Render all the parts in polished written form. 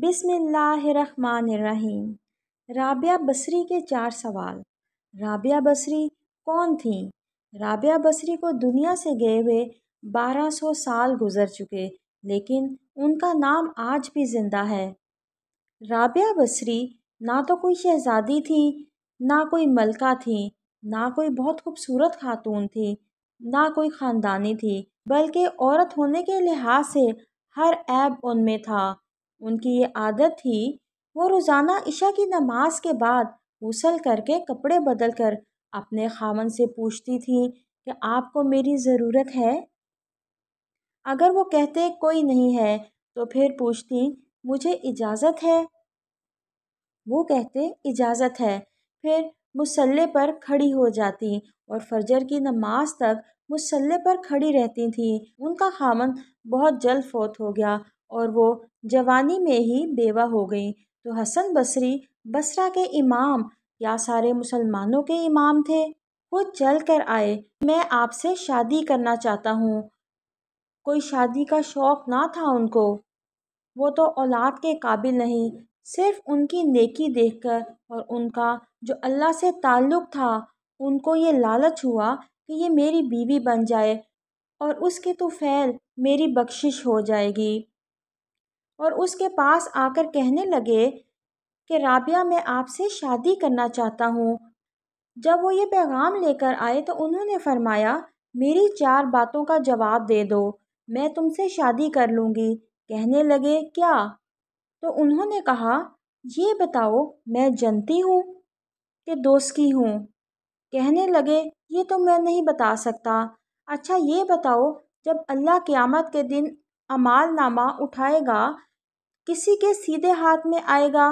بسم اللہ الرحمن الرحیم۔ رابعہ بصری کے 4 سوال۔ رابعہ بصری کون تھیں؟ رابعہ بصری کو دنیا سے گئے ہوئے 1200 سال گزر چکے، لیکن ان کا نام آج بھی زندہ ہے۔ رابعہ بصری نہ تو کوئی شہزادی تھی، نہ کوئی ملکہ تھی، نہ کوئی بہت خوبصورت خاتون تھی، نہ کوئی خاندانی تھی، بلکہ عورت ہونے کے لحاظ سے ہر عیب ان میں تھا۔ ان کی یہ عادت تھی، وہ روزانہ عشاء کی نماز کے بعد غسل کر کے کپڑے بدل کر اپنے خاوند سے پوچھتی تھی کہ آپ کو میری ضرورت ہے؟ اگر وہ کہتے کوئی نہیں ہے تو پھر پوچھتی مجھے اجازت ہے؟ وہ کہتے اجازت ہے، پھر مصلی پر کھڑی ہو جاتی اور فجر کی نماز تک مصلی پر کھڑی رہتی تھیں۔ ان کا خاوند بہت جلد فوت ہو گیا اور وہ جوانی میں ہی بیوہ ہو گئیں، تو حسن بصری بصرہ کے امام یا سارے مسلمانوں کے امام تھے۔ خود چل کر آئے، میں آپ سے شادی کرنا چاہتا ہوں۔ کوئی شادی کا شوق نہ تھا ان کو، وہ تو اولاد کے قابل نہیں، صرف ان کی نیکی دیکھ کر اور ان کا جو اللہ سے تعلق تھا، ان کو یہ لالچ ہوا کہ یہ میری بیوی بن جائے اور اس کے طفیل میری بخشش ہو جائے گی، اور اس کے پاس آ کر کہنے لگے کہ رابعہ میں آپ سے شادی کرنا چاہتا ہوں۔ جب وہ یہ پیغام لے کر آئے تو انہوں نے فرمایا میری 4 باتوں کا جواب دے دو، میں تم سے شادی کر لوں گی۔ کہنے لگے کیا؟ تو انہوں نے کہا یہ بتاؤ میں جنتی ہوں کہ دوزخی ہوں؟ کہنے لگے یہ تو میں نہیں بتا سکتا۔ اچھا یہ بتاؤ جب اللہ قیامت کے دن اعمال نامہ اٹھائے گا، کسی کے سیدھے ہاتھ میں آئے گا،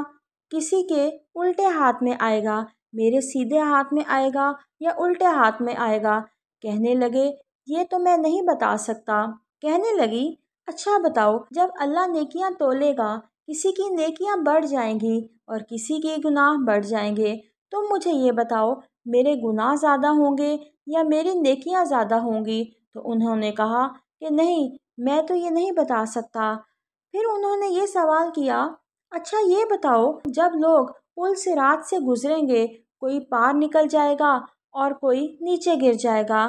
کسی کے الٹے ہاتھ میں آئے گا، میرے سیدھے ہاتھ میں آئے گا یا الٹے ہاتھ میں آئے گا؟ کہنے لگے یہ تو میں نہیں بتا سکتا۔ کہنے لگی اچھا بتاؤ جب اللہ نیکیاں تولے گا، کسی کی نیکیاں بڑھ جائیں گی اور کسی کے گناہ بڑھ جائیں گے، تم مجھے یہ بتاؤ میرے گناہ زیادہ ہوں گے یا میری نیکیاں زیادہ ہوں گی؟ تو انہوں نے کہا کہ نہیں، میں تو یہ نہیں بتا سکتا۔ پھر انہوں نے یہ سوال کیا اچھا یہ بتاؤ جب لوگ پل صراط سے گزریں گے، کوئی پار نکل جائے گا اور کوئی نیچے گر جائے گا،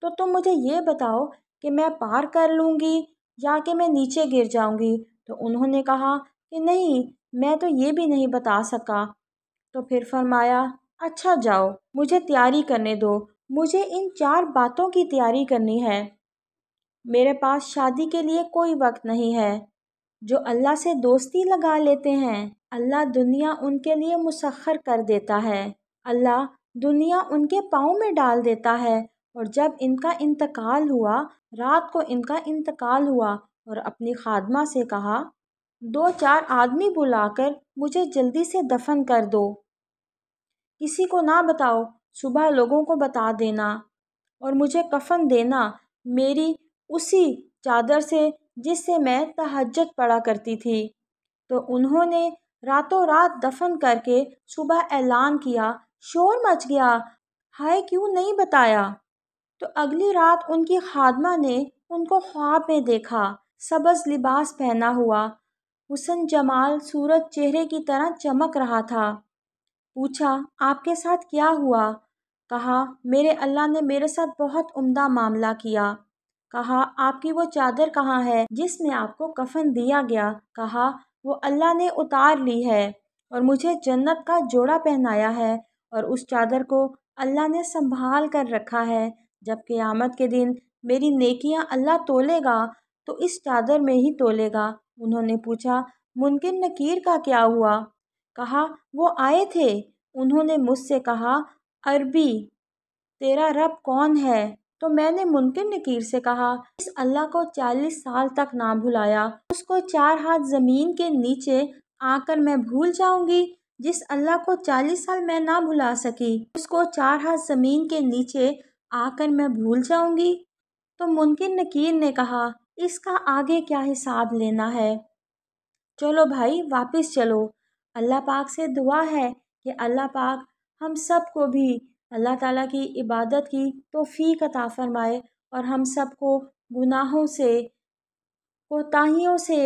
تو تم مجھے یہ بتاؤ کہ میں پار کر لوں گی یا کہ میں نیچے گر جاؤں گی؟ تو انہوں نے کہا کہ نہیں، میں تو یہ بھی نہیں بتا سکا۔ تو پھر فرمایا اچھا جاؤ، مجھے تیاری کرنے دو، مجھے ان 4 باتوں کی تیاری کرنی ہے، میرے پاس شادی کے لیے کوئی وقت نہیں ہے۔ جو اللہ سے دوستی لگا لیتے ہیں، اللہ دنیا ان کے لیے مسخر کر دیتا ہے، اللہ دنیا ان کے پاؤں میں ڈال دیتا ہے۔ اور جب ان کا انتقال ہوا، رات کو ان کا انتقال ہوا، اور اپنی خادمہ سے کہا 2-4 آدمی بلا کر مجھے جلدی سے دفن کر دو، کسی کو نہ بتاؤ، صبح لوگوں کو بتا دینا، اور مجھے کفن دینا میری اسی چادر سے جس سے میں تہجد پڑھا کرتی تھی۔ تو انہوں نے راتوں رات دفن کر کے صبح اعلان کیا، شور مچ گیا، ہائے کیوں نہیں بتایا؟ تو اگلی رات ان کی خادمہ نے ان کو خواب میں دیکھا، سبز لباس پہنا ہوا، حسن جمال صورت چہرے کی طرح چمک رہا تھا۔ پوچھا آپ کے ساتھ کیا ہوا؟ کہا میرے اللہ نے میرے ساتھ بہت عمدہ معاملہ کیا۔ کہا آپ کی وہ چادر کہاں ہے جس میں آپ کو کفن دیا گیا؟ کہا وہ اللہ نے اتار لی ہے اور مجھے جنت کا جوڑا پہنایا ہے، اور اس چادر کو اللہ نے سنبھال کر رکھا ہے، جب قیامت کے دن میری نیکیاں اللہ تولے گا تو اس چادر میں ہی تولے گا۔ انہوں نے پوچھا منکر نکیر کا کیا ہوا؟ کہا وہ آئے تھے، انہوں نے مجھ سے کہا عربی تیرا رب کون ہے؟ تو میں نے منکر نکیر سے کہا اس اللہ کو 40 سال تک نہ بھلایا، اس کو 4 ہاتھ زمین کے نیچے آ کر میں بھول جاؤں گی؟ جس اللہ کو 40 سال میں نہ بھلا سکی، اس کو 4 ہاتھ زمین کے نیچے آ کر میں بھول جاؤں گی؟ تو منکر نکیر نے کہا اس کا آگے کیا حساب لینا ہے، چلو بھائی واپس چلو۔ اللہ پاک سے دعا ہے کہ اللہ پاک ہم سب کو بھی اللہ تعالیٰ کی عبادت کی توفیق عطا فرمائے اور ہم سب کو گناہوں سے، کوتاہیوں سے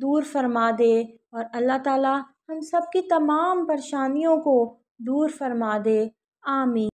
دور فرما دے۔ اور اللہ تعالیٰ ہم سب کی تمام پریشانیوں کو دور فرما دے۔ آمین۔